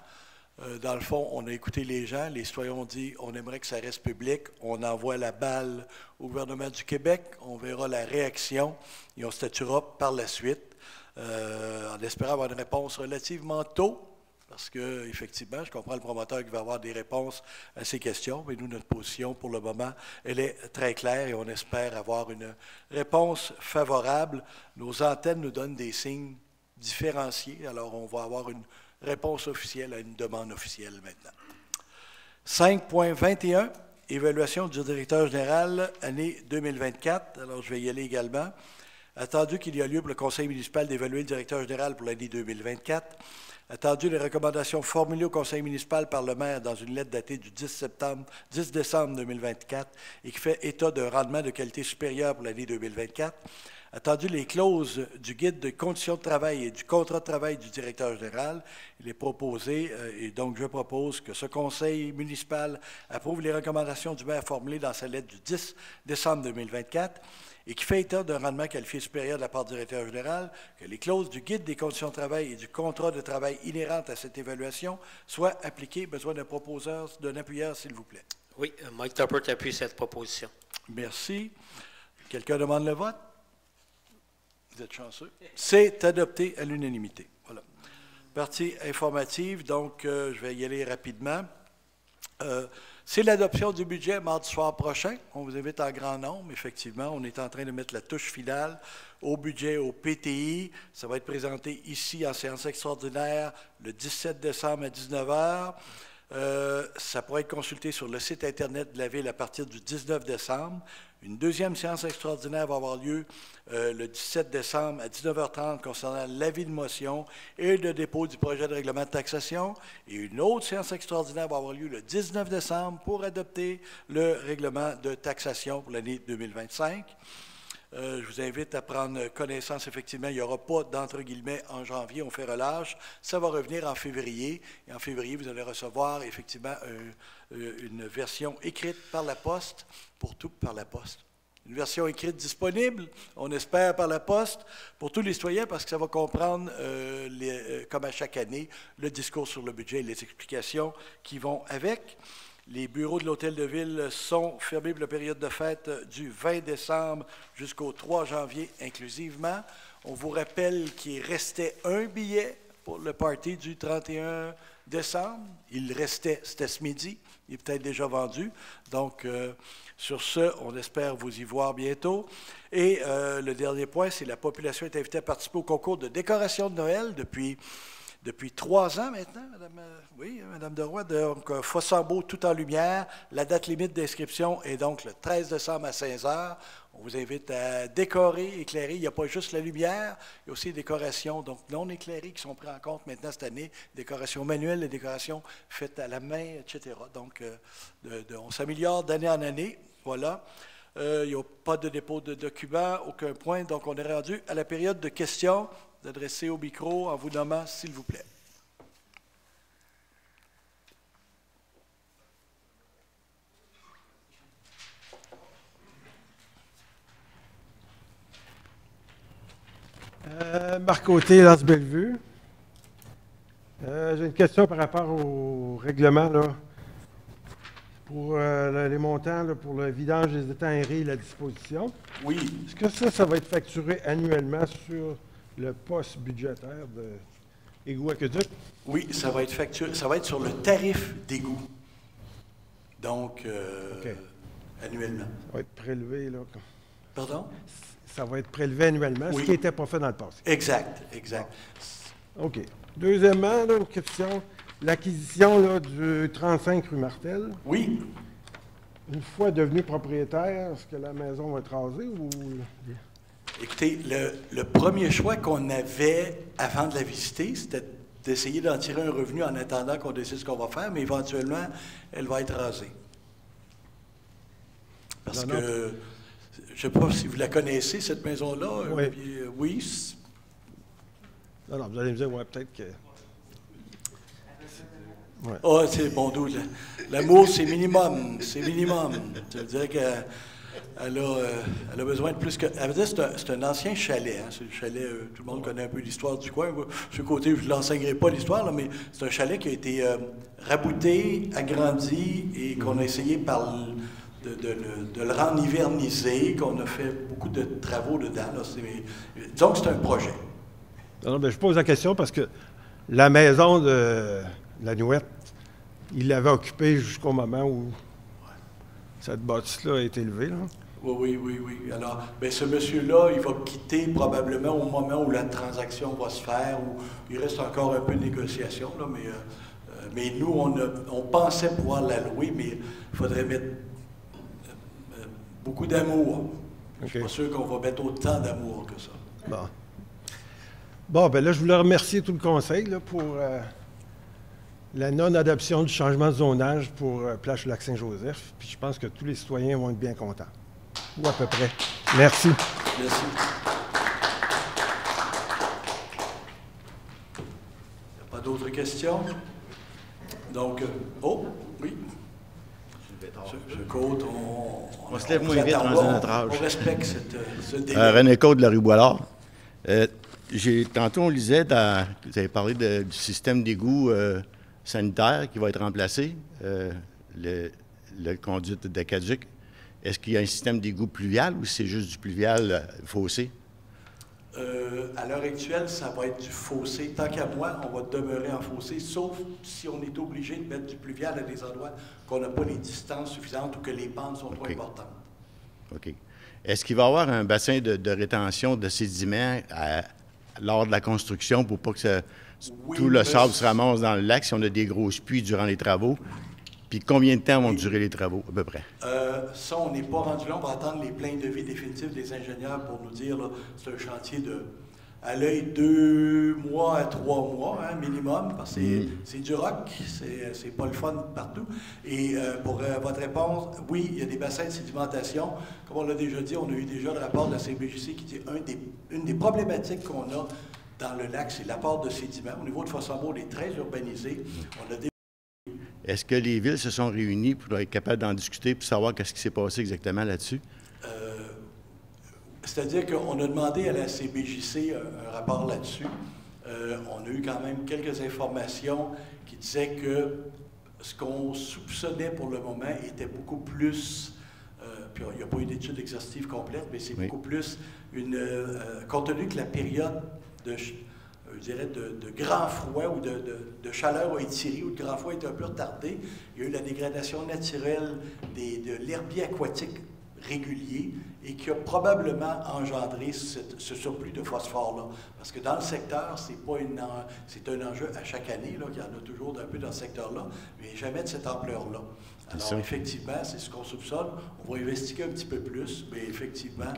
Dans le fond, on a écouté les gens, les citoyens ont dit on aimerait que ça reste public, on envoie la balle au gouvernement du Québec, on verra la réaction et on statuera par la suite, en espérant avoir une réponse relativement tôt, parce que effectivement, je comprends le promoteur qui va avoir des réponses à ces questions, mais nous, notre position pour le moment, elle est très claire et on espère avoir une réponse favorable. Nos antennes nous donnent des signes différenciés, alors on va avoir une réponse officielle à une demande officielle maintenant. 5.21, évaluation du directeur général, année 2024. Alors, je vais y aller également. Attendu qu'il y a lieu pour le conseil municipal d'évaluer le directeur général pour l'année 2024, attendu les recommandations formulées au conseil municipal par le maire dans une lettre datée du 10 décembre 2024 et qui fait état d'un rendement de qualité supérieure pour l'année 2024, attendu les clauses du guide de conditions de travail et du contrat de travail du directeur général, il est proposé, et donc je propose que ce conseil municipal approuve les recommandations du maire formulées dans sa lettre du 10 décembre 2024 et qui fait état d'un rendement qualifié supérieur de la part du directeur général, que les clauses du guide des conditions de travail et du contrat de travail inhérentes à cette évaluation soient appliquées. Besoin d'un proposeur, d'un appuyeur, s'il vous plaît. Oui, Mike Tuppert appuie cette proposition. Merci. Quelqu'un demande le vote? Vous êtes chanceux. C'est adopté à l'unanimité. Voilà. Partie informative, donc je vais y aller rapidement. C'est l'adoption du budget mardi soir prochain. On vous invite en grand nombre. Effectivement, on est en train de mettre la touche finale au budget, au PTI. Ça va être présenté ici en séance extraordinaire le 17 décembre à 19h. Ça pourra être consulté sur le site Internet de la Ville à partir du 19 décembre. Une deuxième séance extraordinaire va avoir lieu le 17 décembre à 19h30 concernant l'avis de motion et le dépôt du projet de règlement de taxation. Et une autre séance extraordinaire va avoir lieu le 19 décembre pour adopter le règlement de taxation pour l'année 2025. Je vous invite à prendre connaissance, effectivement, il n'y aura pas d'entre guillemets en janvier, on fait relâche. Ça va revenir en février. Et en février, vous allez recevoir effectivement une version écrite par la poste, pour tout par la poste. Une version écrite disponible, on espère par la poste, pour tous les citoyens, parce que ça va comprendre, comme à chaque année, le discours sur le budget et les explications qui vont avec. Les bureaux de l'Hôtel de Ville sont fermés pour la période de fête du 20 décembre jusqu'au 3 janvier inclusivement. On vous rappelle qu'il restait un billet pour le party du 31 décembre. Il restait, c'était ce midi, il est peut-être déjà vendu. Donc, sur ce, on espère vous y voir bientôt. Et le dernier point, c'est la population est invitée à participer au concours de décoration de Noël depuis 3 ans maintenant, Madame Deroy, donc Fossambeau tout en lumière. La date limite d'inscription est donc le 13 décembre à 16h. On vous invite à décorer, éclairer. Il n'y a pas juste la lumière, il y a aussi des décorations donc non éclairées qui sont prises en compte maintenant cette année, décorations manuelles, les décorations faites à la main, etc. Donc, on s'améliore d'année en année. Voilà. Il n'y a pas de dépôt de documents, aucun point. Donc, on est rendu à la période de questions. D'adresser au micro en vous nommant, s'il vous plaît. Marc Côté, Lance Bellevue. J'ai une question par rapport au règlement là, pour les montants là, pour le vidange des étangs aérés et la disposition. Oui. Est-ce que ça va être facturé annuellement sur le poste budgétaire de Égout-Aqueduc? Oui, ça va être facturé. Ça va être sur le tarif d'égout. Donc, annuellement. Ça va être prélevé, là. Pardon? Ça va être prélevé annuellement, oui. Ce qui n'était pas fait dans le passé. Exact. OK. Deuxièmement, là, une question. L'acquisition là, du 35 rue Martel. Oui. Une fois devenu propriétaire, est-ce que la maison va être rasée ou... Écoutez, le premier choix qu'on avait avant de la visiter, c'était d'essayer d'en tirer un revenu en attendant qu'on décide ce qu'on va faire, mais éventuellement, elle va être rasée. Parce que, je ne sais pas si vous la connaissez, cette maison-là. Oui. Oui. Non, vous allez me dire, ouais, peut-être que... Ouais. Ah, c'est bon doux. L'amour, c'est minimum. C'est minimum. Je dirais qu'elle a besoin de plus que... Elle veut dire c'est un ancien chalet. Hein. C'est le chalet, tout le monde connaît un peu l'histoire du coin. De ce côté, je ne l'enseignerai pas l'histoire, là, mais c'est un chalet qui a été rabouté, agrandi et qu'on a essayé de le rendre hivernisé, qu'on a fait beaucoup de travaux dedans. Là. Disons que c'est un projet. Non, je pose la question parce que la maison de la Nouette, il l'avait occupée jusqu'au moment où cette bâtisse-là a été levée. Là. Oui. Alors, bien, ce monsieur-là, il va quitter probablement au moment où la transaction va se faire, où il reste encore un peu de négociation, là, mais nous, on pensait pouvoir la louer, mais il faudrait mettre beaucoup d'amour. Je ne suis pas sûr qu'on va mettre autant d'amour que ça. Bon, ben là, je voulais remercier tout le conseil là, pour la non-adoption du changement de zonage pour Plage du Lac-Saint-Joseph. Puis je pense que tous les citoyens vont être bien contents. Ou à peu près. Merci. Merci. Il n'y a pas d'autres questions? Donc, oui. Je Côte, on se lève moins vite dans notre âge. On respecte ce délai. René Côte de la rue Boilard. Tantôt, on lisait, vous avez parlé du système d'égout sanitaire qui va être remplacé, le conduite d'Acaduc. Est-ce qu'il y a un système d'égout pluvial ou c'est juste du pluvial fossé? À l'heure actuelle, ça va être du fossé. Tant qu'à moi, on va demeurer en fossé, sauf si on est obligé de mettre du pluvial à des endroits qu'on n'a pas les distances suffisantes ou que les pentes sont trop importantes. OK. Est-ce qu'il va y avoir un bassin de rétention de sédiments lors de la construction pour pas que tout le sable se ramasse dans le lac si on a des grosses pluies durant les travaux? Puis combien de temps vont durer les travaux, à peu près? Ça, on n'est pas rendu là. On va attendre les plans de vie définitifs des ingénieurs pour nous dire, là, c'est un chantier à l'œil 2 mois à 3 mois, hein, minimum, parce que c'est du rock, c'est pas le fun partout. Et pour votre réponse, oui, il y a des bassins de sédimentation. Comme on l'a déjà dit, on a eu déjà le rapport de la CBJC qui dit une des problématiques qu'on a dans le lac, c'est l'apport de sédiments. Au niveau de Fossambeau, on est très urbanisé. On a Est-ce que les villes se sont réunies pour être capables d'en discuter pour savoir qu'est-ce qui s'est passé exactement là-dessus? C'est-à-dire qu'on a demandé à la CBJC un rapport là-dessus. On a eu quand même quelques informations qui disaient que ce qu'on soupçonnait pour le moment était beaucoup plus, puis il n'y a pas eu d'étude exhaustive complète, mais c'est beaucoup plus compte tenu que la période je dirais, de grand froid ou de chaleur a étiré ou de grand froid est un peu retardé. Il y a eu la dégradation naturelle de l'herbier aquatique régulier et qui a probablement engendré ce surplus de phosphore-là. Parce que dans le secteur, c'est un enjeu à chaque année, là, qu'il y en a toujours un peu dans ce secteur-là, mais jamais de cette ampleur-là. Alors, effectivement, c'est ce qu'on soupçonne. On va investiguer un petit peu plus, mais effectivement,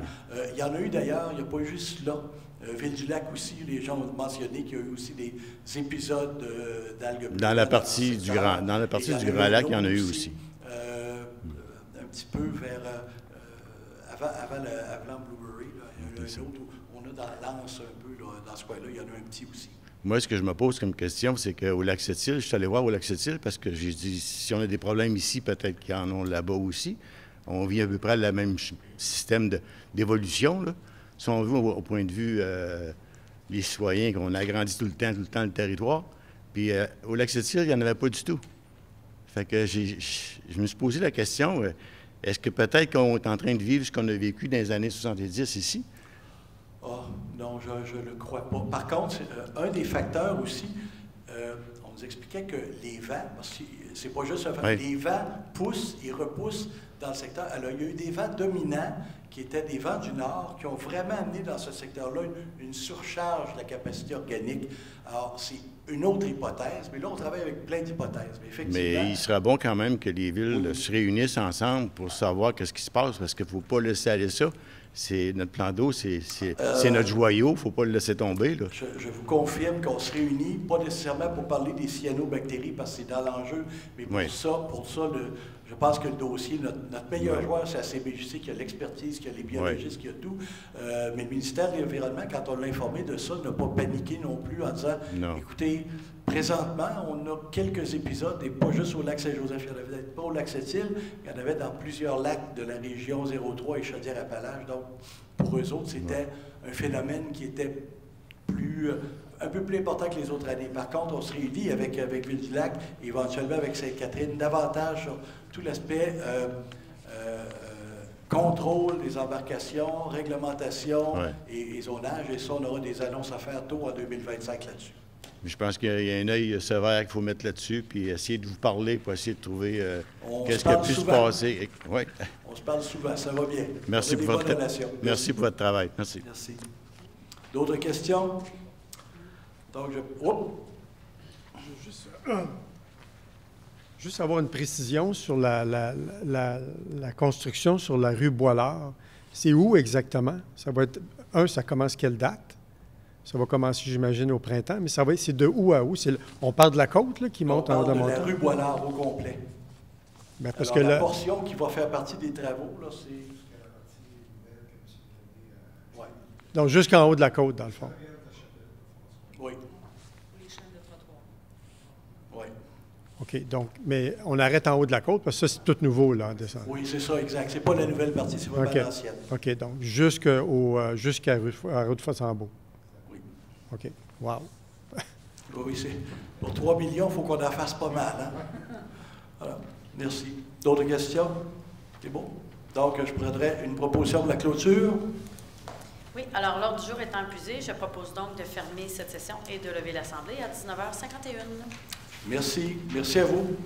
il y en a eu d'ailleurs, il n'y a pas eu juste là. Ville-du-Lac aussi, les gens ont mentionné qu'il y a eu aussi des épisodes d'algues bleues. Dans la partie du Grand Lac, il y en a eu aussi. Un petit peu vers avant Blueberry, il y a un autre où on a dans l'Anse un peu, là, dans ce coin-là, il y en a un petit aussi. Moi, ce que je me pose comme question, c'est qu'au Lac-Sept-Îles, je suis allé voir au Lac-Sept-Îles parce que j'ai dit, si on a des problèmes ici, peut-être qu'ils en ont là-bas aussi. On vit à peu près le même système d'évolution, là. Si on veut, au point de vue les citoyens, qu'on agrandit tout le temps le territoire. Puis au Lac-Sept-Îles, il n'y en avait pas du tout. Fait que je me suis posé la question, est-ce que peut-être qu'on est en train de vivre ce qu'on a vécu dans les années 70 ici? Oh, non, je ne le crois pas. Par contre, un des facteurs aussi, on nous expliquait que les vents, parce que c'est pas juste un fait, les vents poussent et repoussent dans le secteur. Alors, il y a eu des vents dominants qui étaient des vents du Nord, qui ont vraiment amené dans ce secteur-là une surcharge de la capacité organique. Alors, c'est une autre hypothèse, mais là, on travaille avec plein d'hypothèses. Mais il serait bon quand même que les villes se réunissent ensemble pour savoir qu'est-ce qui se passe, parce qu'il ne faut pas laisser aller ça. C'est notre plan d'eau, c'est notre joyau, il ne faut pas le laisser tomber, là. Je vous confirme qu'on se réunit, pas nécessairement pour parler des cyanobactéries, parce que c'est dans l'enjeu, mais pour ça, je pense que le dossier, notre meilleur joueur, c'est la CBJC qui a l'expertise, qui a les biologistes, qui a tout. Mais le ministère de l'Environnement, quand on l'a informé de ça, n'a pas paniqué non plus en disant, écoutez, présentement, on a quelques épisodes, et pas juste au lac Saint-Joseph, il n'y en avait pas au lac Sept-Îles, il y en avait dans plusieurs lacs de la région 03 et Chaudière-Appalaches. Donc, pour eux autres, c'était un phénomène qui était un peu plus important que les autres années. Par contre, on se réunit avec Ville-du-Lac, et éventuellement avec Sainte-Catherine, davantage sur tout l'aspect contrôle des embarcations, réglementation et zonage. Et ça, on aura des annonces à faire tôt en 2025 là-dessus. Je pense qu'il y a un œil sévère qu'il faut mettre là-dessus, puis essayer de vous parler pour essayer de trouver qu'est-ce qui a pu se passer. Oui. On se parle souvent, ça va bien. Merci pour votre travail. Merci. Merci. D'autres questions? Donc, Juste avoir une précision sur la construction sur la rue Boilard. C'est où exactement? Ça va être, ça commence quelle date? Ça va commencer, j'imagine, au printemps, mais c'est de où à où? On part de la côte là, qui monte en haut de la montagne? La rue Boilard au complet. Ben, parce Alors, que la portion qui va faire partie des travaux, là, c'est... Ouais. Donc, jusqu'en haut de la côte, dans le fond. Oui. Oui. OK, donc, mais on arrête en haut de la côte, parce que ça, c'est tout nouveau, là, en descendant. Oui, c'est ça, exact. C'est pas la nouvelle partie, c'est vraiment l'ancienne. OK, donc, jusqu'à la rue de Fossambeau. Oui. OK, wow. Oui, pour 3 millions, il faut qu'on en fasse pas mal, hein? Voilà. Merci. D'autres questions? C'est bon? Donc, je prendrai une proposition pour la clôture. Oui, alors l'ordre du jour étant épuisé, je propose donc de fermer cette session et de lever l'Assemblée à 19h51. Merci. Merci à vous.